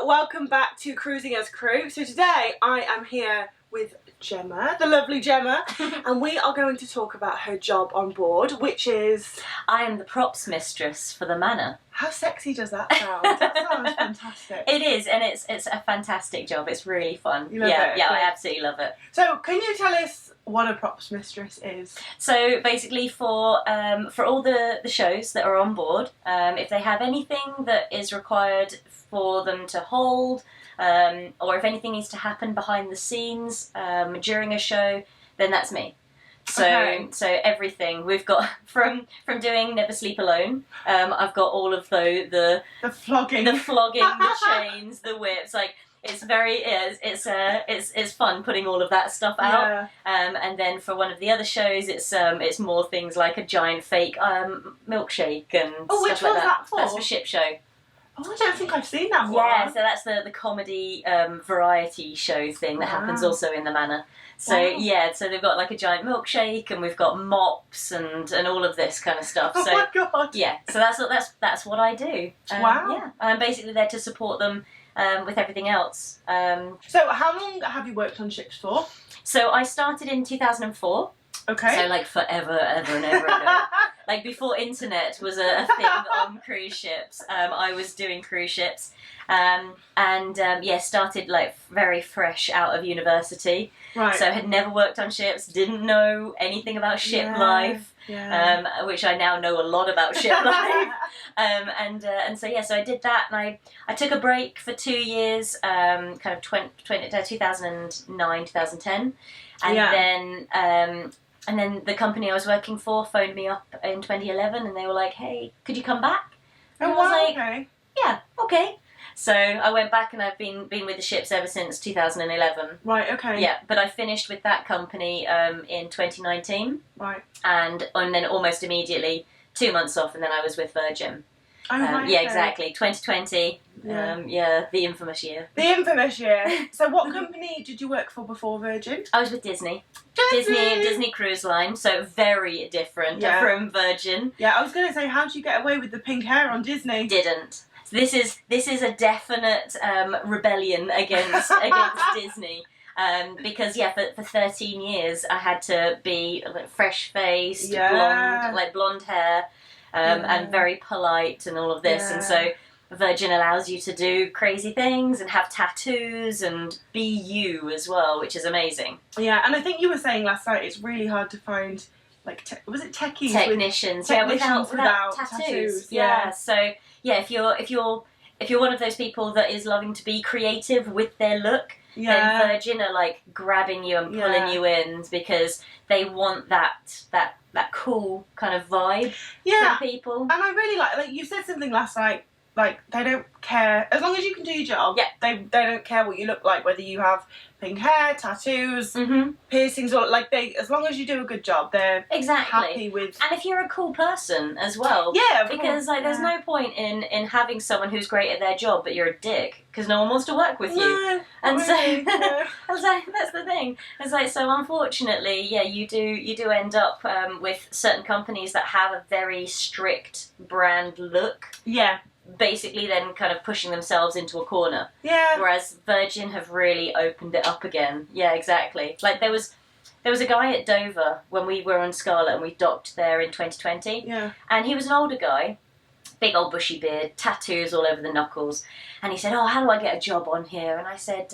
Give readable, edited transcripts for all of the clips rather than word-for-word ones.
welcome back to Cruising as Crew. So today I am here with Gemma, the lovely Gemma, and we are going to talk about her job on board, which is... I am the props mistress for the manor. How sexy does that sound? That sounds fantastic. It is, and it's a fantastic job. It's really fun. You love it? Yeah, I absolutely love it. So can you tell us what a props mistress is? So basically for all the shows that are on board, if they have anything that is required for them to hold, or if anything needs to happen behind the scenes during a show, then that's me. So everything we've got from doing Never Sleep Alone. I've got all of the flogging, the chains, the whips. Like it's fun putting all of that stuff out. Yeah. And then for one of the other shows, it's more things like a giant fake milkshake and which stuff like one's that for? That's for Ship Show. Oh, I don't think I've seen that one. Yeah, so that's the comedy variety show thing that happens also in the manor. So yeah, so they've got like a giant milkshake, and we've got mops and all of this kind of stuff. Oh so, my god! Yeah, so that's what I do. Wow. Yeah, I'm basically there to support them with everything else. So how long have you worked on ships for? So I started in 2004. Okay. So like forever, ever and ever ago. Like before internet was a thing on cruise ships, I was doing cruise ships, started like very fresh out of university. Right. So had never worked on ships, didn't know anything about ship life, which I now know a lot about ship life. So I did that, and I took a break for 2 years, kind of 2009, 2010, and then the company I was working for phoned me up in 2011, and they were like, "Hey, could you come back?" And I was like, okay. "Yeah, okay." So I went back, and I've been with the ships ever since 2011. Right, okay. Yeah, but I finished with that company in 2019. Right. And then almost immediately 2 months off, and then I was with Virgin. Oh, right, yeah, okay. Exactly. 2020. Yeah. The infamous year. The infamous year. So what company did you work for before Virgin? I was with Disney. Disney Cruise Line, so very different from Virgin. Yeah, I was going to say, how did you get away with the pink hair on Disney? Didn't. So this is a definite rebellion against Disney. Because for 13 years I had to be fresh faced, blonde hair, and very polite and all of this, and so Virgin allows you to do crazy things and have tattoos and be you as well, which is amazing. Yeah, and I think you were saying last night it's really hard to find was it techies? Technicians without tattoos. Yeah. So yeah, if you're one of those people that is loving to be creative with their look, then Virgin are like grabbing you and pulling you in, because they want that cool kind of vibe from people. And I really like you said something last night, like they don't care as long as you can do your job. Yeah. They don't care what you look like, whether you have pink hair, tattoos, piercings, or as long as you do a good job, they're happy with. And if you're a cool person as well. Yeah, of because course. There's no point in having someone who's great at their job but you're a dick, because no one wants to work with you. No, and really, so that's the thing. It's like, so unfortunately, you do end up with certain companies that have a very strict brand look. Yeah. Basically then kind of pushing themselves into a corner. Yeah. Whereas Virgin have really opened it up again. Yeah, exactly. Like there was a guy at Dover when we were on Scarlet, and we docked there in 2020. Yeah. And he was an older guy, big old bushy beard, tattoos all over the knuckles. And he said, "Oh, how do I get a job on here?" And I said,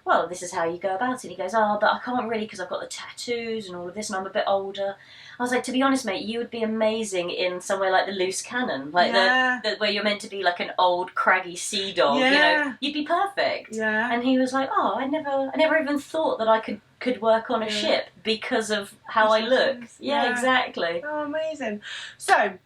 "Well, this is how you go about it." And he goes, "Oh, but I can't really, because I've got the tattoos and all of this, and I'm a bit older." I was like, "To be honest, mate, you would be amazing in somewhere like the Loose Cannon, like the where you're meant to be like an old craggy sea dog. You know, you'd be perfect." Yeah. And he was like, "Oh, I never even thought that I could work on a ship because of how I look." Yeah, exactly. Oh, amazing. So,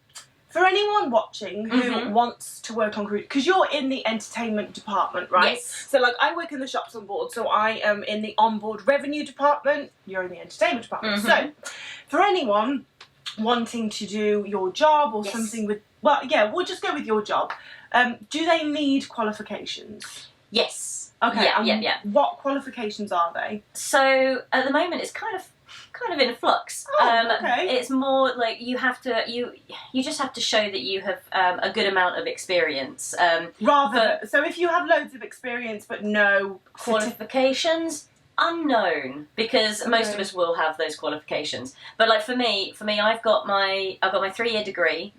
for anyone watching who wants to work on cruise, because you're in the entertainment department, right? Yes. So, I work in the shops on board, so I am in the onboard revenue department. You're in the entertainment department. So, for anyone wanting to do your job or something with, we'll just go with your job. Do they need qualifications? Yes. Okay. Yeah. What qualifications are they? So at the moment, it's kind of kind of in flux. Okay. It's more like you just have to show that you have a good amount of experience. So if you have loads of experience but no qualifications, unknown, because most of us will have those qualifications. But like for me, I've got my 3-year degree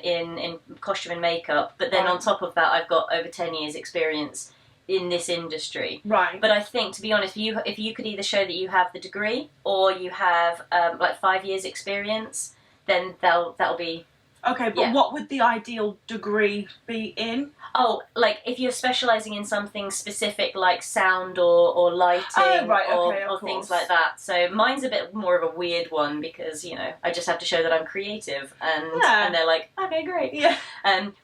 in costume and makeup. But then on top of that, I've got over 10 years experience in this industry. Right. But I think, to be honest, if you could either show that you have the degree or you have like 5 years experience, then that'll be. Okay, but what would the ideal degree be in? Oh, like if you're specialising in something specific like sound or lighting or things like that. So mine's a bit more of a weird one because, you know, I just have to show that I'm creative and they're like, okay, great. Yeah.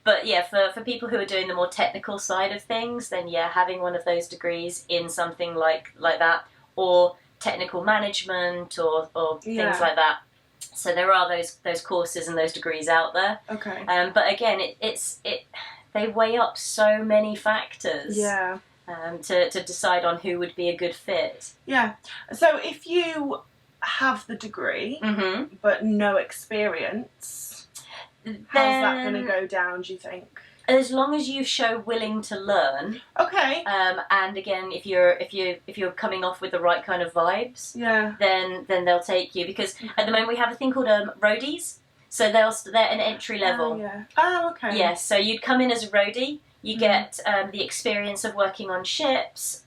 But yeah, for people who are doing the more technical side of things, then yeah, having one of those degrees in something like that, or technical management or things like that. So there are those courses and those degrees out there. Okay. But again, they weigh up so many factors. Yeah. To decide on who would be a good fit. Yeah. So if you have the degree but no experience, how's that going to go down, do you think? As long as you show willing to learn. Okay. And again, if you're coming off with the right kind of vibes, then they'll take you, because at the moment we have a thing called roadies. So they're an entry level. Oh, yeah. Oh, okay. Yes, so you'd come in as a roadie. You get the experience of working on ships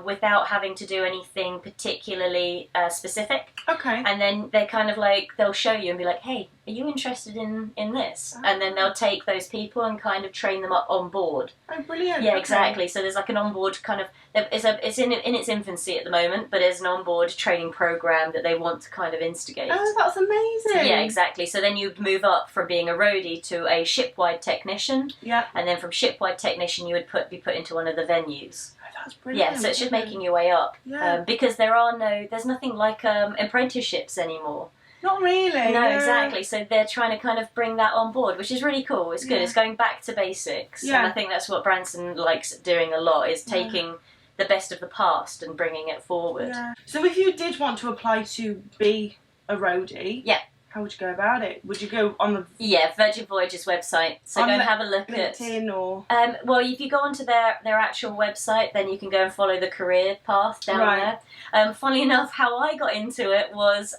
without having to do anything particularly specific. Okay. And then they're kind of like, they'll show you and be like, hey, are you interested in this? And then they'll take those people and kind of train them up on board. Oh, brilliant. Yeah, exactly. So there's like an onboard kind of, it's in its infancy at the moment, but there's an onboard training program that they want to kind of instigate. Oh, that's amazing. Yeah, exactly. So then you move up from being a roadie to a shipwide technician. Yeah. And then from shipwide technician, you would be put into one of the venues. Oh, that's brilliant. Yeah, so it's just making your way up. Yeah. Because there's nothing like apprenticeships anymore. Not really. No, exactly. So they're trying to kind of bring that on board, which is really cool. It's good. It's going back to basics. Yeah. And I think that's what Branson likes doing a lot, is taking the best of the past and bringing it forward. Yeah. So if you did want to apply to be a roadie, how would you go about it? Would you go on the Virgin Voyages website? So go and have a look at LinkedIn or well, if you go onto their actual website, then you can go and follow the career path down there. Funnily enough, how I got into it was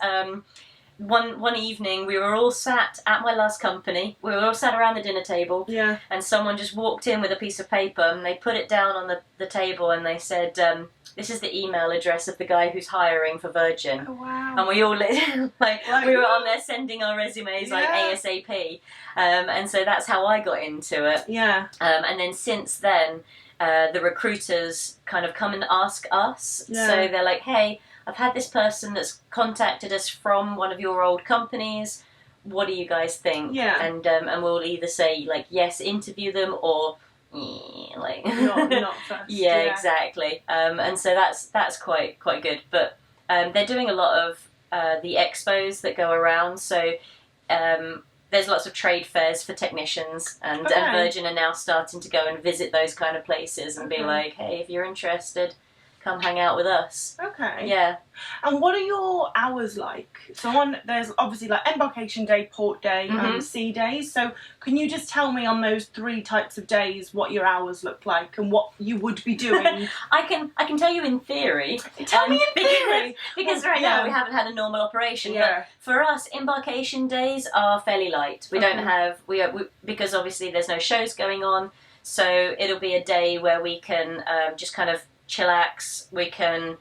one evening we were all sat at my last company. We were all sat around the dinner table. Yeah. And someone just walked in with a piece of paper and they put it down on the table and they said, this is the email address of the guy who's hiring for Virgin. Oh, wow. And we all we were on there sending our resumes like ASAP. And so that's how I got into it. Yeah. And then since then, the recruiters kind of come and ask us. Yeah. So they're like, hey, I've had this person that's contacted us from one of your old companies. What do you guys think? Yeah. And we'll either say like, yes, interview them, or like not first. Yeah, exactly. And so that's quite good. But they're doing a lot of the expos that go around. So there's lots of trade fairs for technicians, and Virgin are now starting to go and visit those kind of places and be like, hey, if you're interested, come hang out with us. Okay. Yeah. And what are your hours like? So there's obviously like embarkation day, port day, and sea days. So can you just tell me on those 3 types of days what your hours look like and what you would be doing? I can tell you in theory. Tell me in theory. Because right now we haven't had a normal operation. Yeah. But for us, embarkation days are fairly light. We don't have because obviously there's no shows going on. So it'll be a day where we can just kind of chillax. We can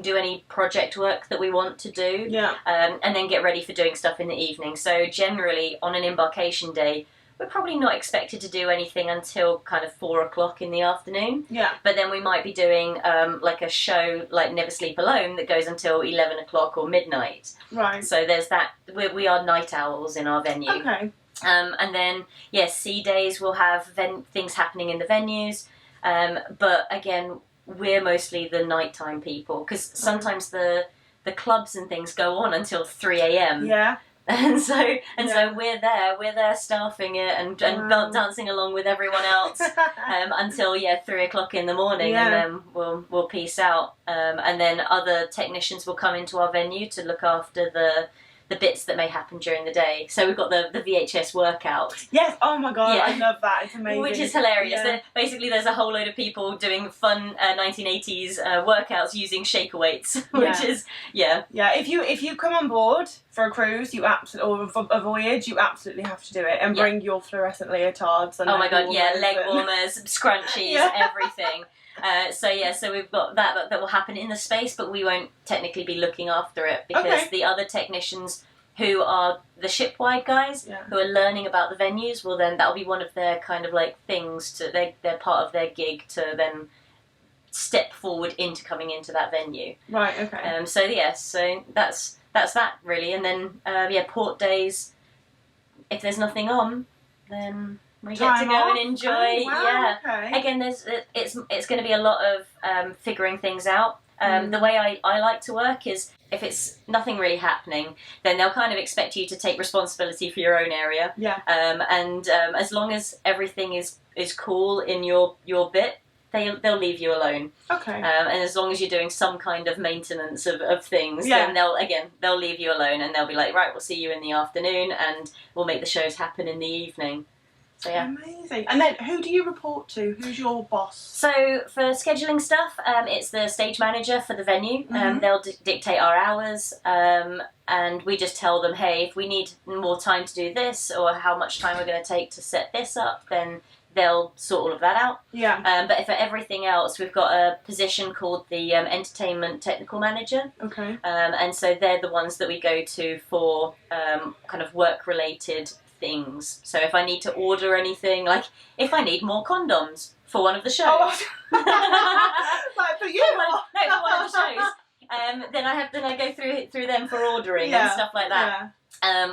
do any project work that we want to do, and then get ready for doing stuff in the evening. So generally, on an embarkation day, we're probably not expected to do anything until kind of 4 o'clock in the afternoon. Yeah. But then we might be doing like a show like Never Sleep Alone that goes until 11 o'clock or midnight. Right. So there's that. We are night owls in our venue. Okay. And then sea days will have things happening in the venues. But again, we're mostly the nighttime people, because sometimes the clubs and things go on until 3 a.m. Yeah. So we're there staffing it and dancing along with everyone else until 3 o'clock in the morning, and then we'll peace out. And then other technicians will come into our venue to look after the bits that may happen during the day. So we've got the VHS workout. Yes, oh my god, I love that, it's amazing. Which is hilarious. Basically there's a whole load of people doing fun 1980s workouts using shaker weights, which is, Yeah, if you come on board for a cruise, or a voyage, you absolutely have to do it, and bring your fluorescent leotards. And leg warmers, scrunchies, everything. So we've got that will happen in the space, but we won't technically be looking after it because the other technicians who are the shipwide guys who are learning about the venues that'll be one of their kind of like things they're part of their gig to then step forward into coming into that venue. Right. Okay. So that's that really, and then port days. If there's nothing on, then we get to go and enjoy. Oh, wow, okay. Again, it's going to be a lot of figuring things out. The way I like to work is if it's nothing really happening, then they'll kind of expect you to take responsibility for your own area. Yeah. And as long as everything is cool in your bit, they'll leave you alone. Okay. And as long as you're doing some kind of maintenance of things, then they'll leave you alone, and they'll be like, right, we'll see you in the afternoon, and we'll make the shows happen in the evening. So amazing. And then who do you report to? Who's your boss? So for scheduling stuff, it's the stage manager for the venue. They'll dictate our hours, and we just tell them, hey, if we need more time to do this, or how much time we're going to take to set this up, then they'll sort all of that out. Yeah. But for everything else, we've got a position called the entertainment technical manager. Okay. And so they're the ones that we go to for kind of work-related things. So if I need to order anything, like if I need more condoms for one of the shows. Like for you? For one of the shows. Then I go through them for ordering and stuff like that.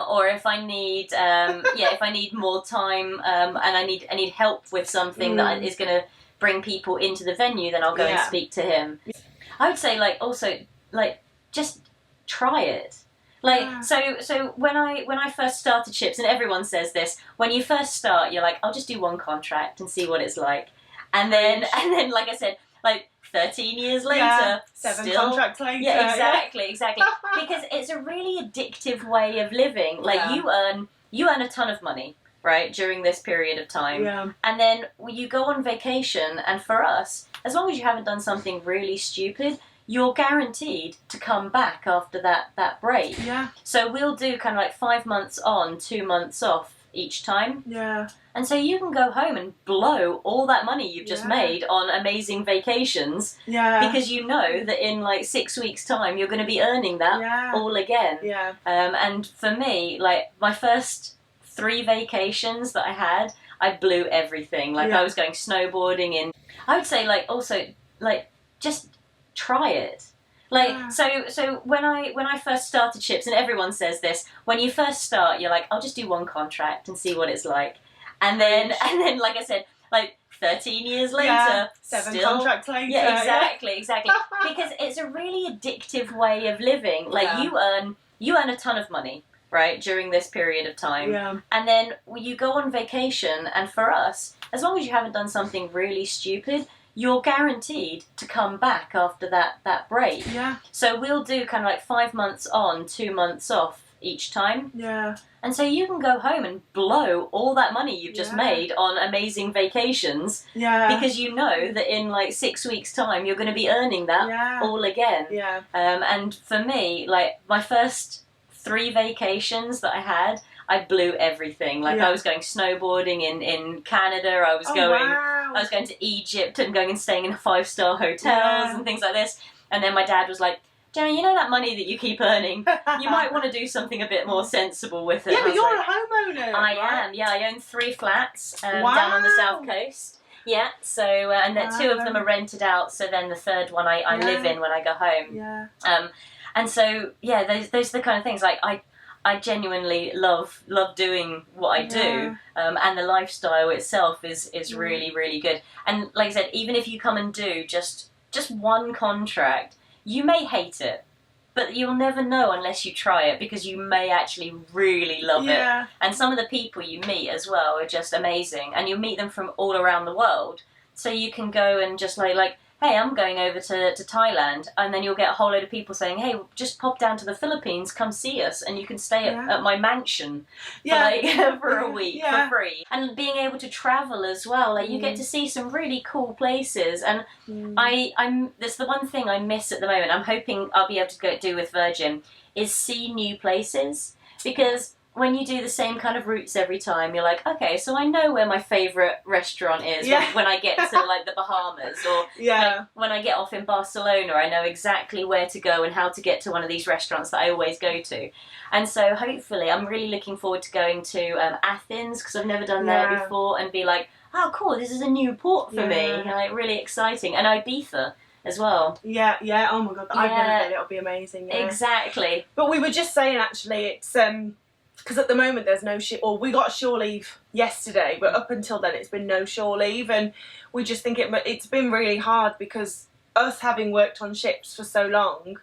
Or if I need if I need more time and I need help with something that is going to bring people into the venue, then I'll go and speak to him. I would say just try it. So when I first started ships, and everyone says this, when you first start, you're like, I'll just do one contract and see what it's like, and then like I said, 13 years later, 7 still, contracts later. Yeah, exactly. Because it's a really addictive way of living. You earn a ton of money, right, during this period of time. Yeah. And then you go on vacation, and for us, as long as you haven't done something really stupid, you're guaranteed to come back after that break. Yeah. So we'll do kind of 5 months on, 2 months off each time. Yeah. And so you can go home and blow all that money you've just made on amazing vacations. Yeah. Because you know that in 6 weeks' time you're going to be earning that all again. Yeah. And for me, my first 3 vacations that I had, I blew everything. I was going snowboarding in. I would say just try it. So when I first started ships, and everyone says this, when you first start, you're like, I'll just do one contract and see what it's like. And then like I said, 13 years later, 7 still, contracts later. Yeah, exactly. Because it's a really addictive way of living. You earn a ton of money, right, during this period of time. Yeah. And then you go on vacation, and for us, as long as you haven't done something really stupid, you're guaranteed to come back after that break. Yeah. So we'll do kind of 5 months on, 2 months off each time. Yeah. And so you can go home and blow all that money you've just made on amazing vacations. Yeah. Because you know that in 6 weeks' time you're going to be earning that all again. Yeah. And for me, my first 3 vacations that I had, I blew everything. I was going snowboarding in Canada. I was going to Egypt and going and staying in 5-star hotels and things like this. And then my dad was like, Gemma, you know that money that you keep earning? You might want to do something a bit more sensible with it. Yeah, but you're a homeowner. I am. Yeah, I own 3 flats down on the south coast. Yeah. So and then 2 of them are rented out. So then the 3rd one I live in when I go home. Yeah. And so those are the kind of things I genuinely love doing what I do, and the lifestyle itself is really, really good. And like I said, even if you come and do just one contract, you may hate it, But you'll never know unless you try it, because you may actually really love it. And some of the people you meet as well are just amazing. And you'll meet them from all around the world. So you can go and just like, hey, I'm going over to Thailand. And then you'll get a whole load of people saying, hey, just pop down to the Philippines, come see us. And you can stay at my mansion for a week for free. And being able to travel as well. Like, you get to see some really cool places. And that's the one thing I miss at the moment. I'm hoping I'll be able to do with Virgin, is see new places. Because when you do the same kind of routes every time, you're like, okay, so I know where my favourite restaurant is when I get to like the Bahamas, or like, when I get off in Barcelona, I know exactly where to go and how to get to one of these restaurants that I always go to. And so hopefully I'm really looking forward to going to Athens, because I've never done there before, and be like, oh cool, this is a new port for me, like really exciting. And Ibiza as well. Yeah, oh my god, I've never been, it'll be amazing. Exactly. But we were just saying, actually, it's because at the moment there's no we got shore leave yesterday, but up until then it's been no shore leave, and we just think it's been really hard, because us having worked on ships for so long,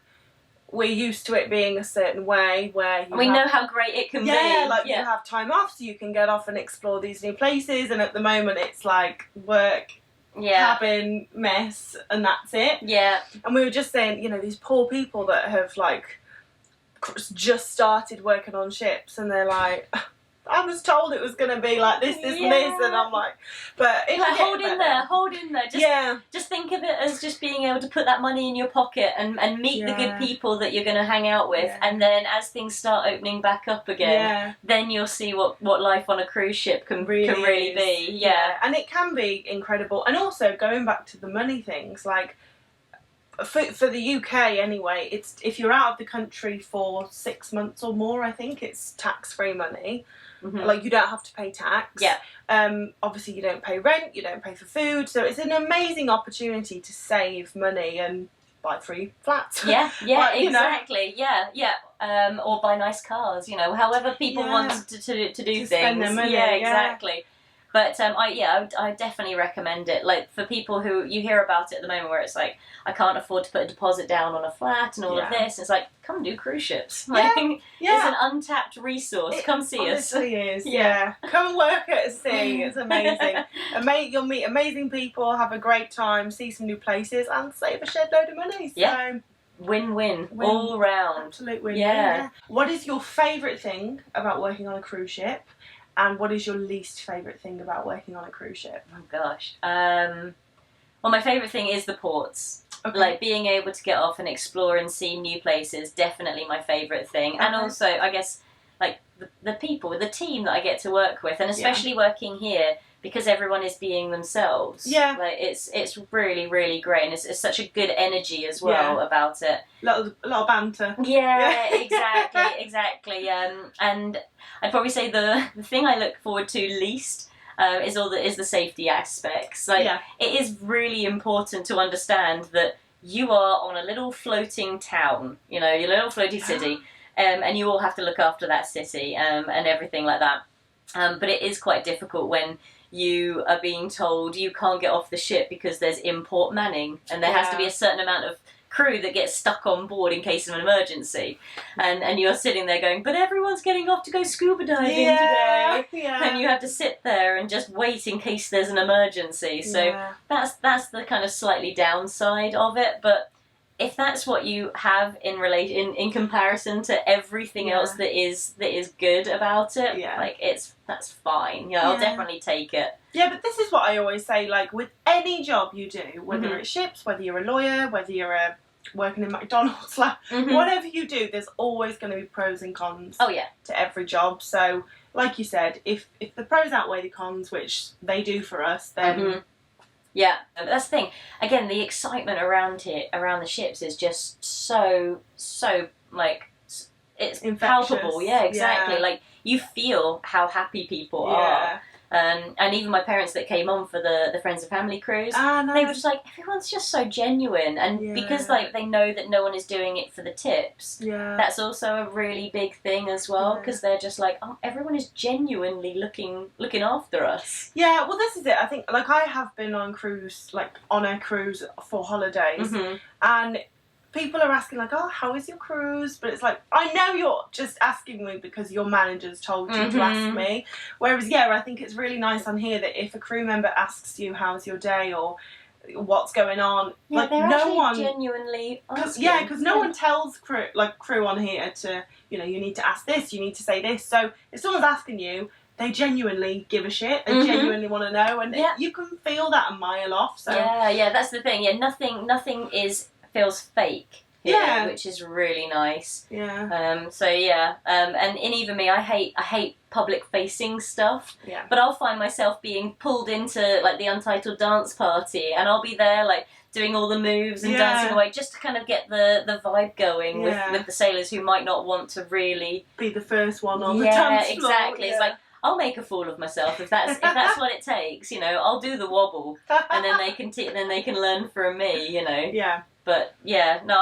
we're used to it being a certain way where we know how great it can be. You have time off so you can get off and explore these new places, and at the moment it's like work, cabin, mess, and that's it. And we were just saying, these poor people that have like just started working on ships, and they're like, I was told it was going to be like this, and this, and I'm like, but hold in there. Just think of it as just being able to put that money in your pocket and meet the good people that you're going to hang out with, and then as things start opening back up again, then you'll see what life on a cruise ship can really be. And it can be incredible. And also, going back to the money things, like, for the UK anyway, it's if you're out of the country for 6 months or more, I think it's tax-free money. Like, you don't have to pay tax. Obviously you don't pay rent, you don't pay for food, so it's an amazing opportunity to save money and buy free flats. Exactly. Or buy nice cars, however people want to do things. Spend their money. Exactly. But I definitely recommend it. Like, for people who you hear about it at the moment, where it's like, I can't afford to put a deposit down on a flat and all of this. It's like, come do cruise ships. Like, it's an untapped resource. Come see us. It honestly is. Come work at sea. It's amazing. You'll meet amazing people, have a great time, see some new places, and save a shed load of money. So win-win all round. Absolute win. What is your favourite thing about working on a cruise ship? And what is your least favourite thing about working on a cruise ship? Oh gosh. Well, my favourite thing is the ports. Like, being able to get off and explore and see new places, definitely my favourite thing. And also, I guess, like, the people, the team that I get to work with, and especially working here, because everyone is being themselves. Like, it's really, really great, and it's such a good energy as well about it. A lot of banter. Exactly. And I'd probably say the thing I look forward to least is the safety aspects. Like, it is really important to understand that you are on a little floating town, your little floating city, and you all have to look after that city and everything like that. But it is quite difficult when you are being told you can't get off the ship because there's import manning, and there has to be a certain amount of crew that gets stuck on board in case of an emergency, and you're sitting there going, but everyone's getting off to go scuba diving today, and you have to sit there and just wait in case there's an emergency. So that's the kind of slightly downside of it. But if that's what you have in comparison to everything else that is good about it, like, that's fine. I'll definitely take it. Yeah, but this is what I always say, like, with any job you do, whether it's ships, whether you're a lawyer, whether you're working in McDonald's, whatever you do, there's always going to be pros and cons to every job. So, like you said, if the pros outweigh the cons, which they do for us, then... Yeah, that's the thing. Again, the excitement around the ships is just so like, it's infectious. Palpable. Yeah, exactly. Like, you feel how happy people are. And even my parents that came on for the Friends and Family cruise, they were just like, everyone's just so genuine, and because like they know that no one is doing it for the tips, that's also a really big thing as well, because they're just like, oh, everyone is genuinely looking after us. Yeah, well, this is it. I think, like, I have been on a cruise for holidays, and people are asking like, oh, how is your cruise? But it's like, I know you're just asking me because your manager's told you to ask me. Whereas, yeah, I think it's really nice on here that if a crew member asks you how's your day or what's going on, yeah, like they're no one genuinely asking. Yeah, because no one tells crew on here to, you know, you need to ask this, you need to say this. So if someone's asking you, they genuinely give a shit. They genuinely want to know, and you can feel that a mile off. So yeah, that's the thing. Yeah, nothing feels fake here, which is really nice. Yeah. So yeah, and even me, I hate public facing stuff. Yeah. But I'll find myself being pulled into like the Untitled dance party, and I'll be there like doing all the moves and dancing away just to kind of get the vibe going with the sailors who might not want to really be the first one on the dance floor. Exactly. It's like, I'll make a fool of myself if that's what it takes, you know. I'll do the wobble, and then they can learn from me, you know. Yeah. But yeah, no,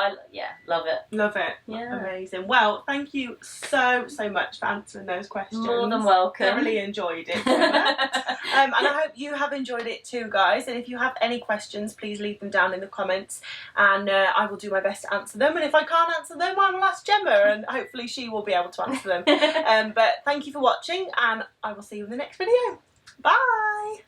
love it. Love it. Yeah. Amazing. Well, thank you so much for answering those questions. More than welcome. Thoroughly enjoyed it. And I hope you have enjoyed it too, guys. And if you have any questions, please leave them down in the comments, and I will do my best to answer them. And if I can't answer them, I will ask Gemma, and hopefully she will be able to answer them. But thank you for watching, and I will see you in the next video. Bye.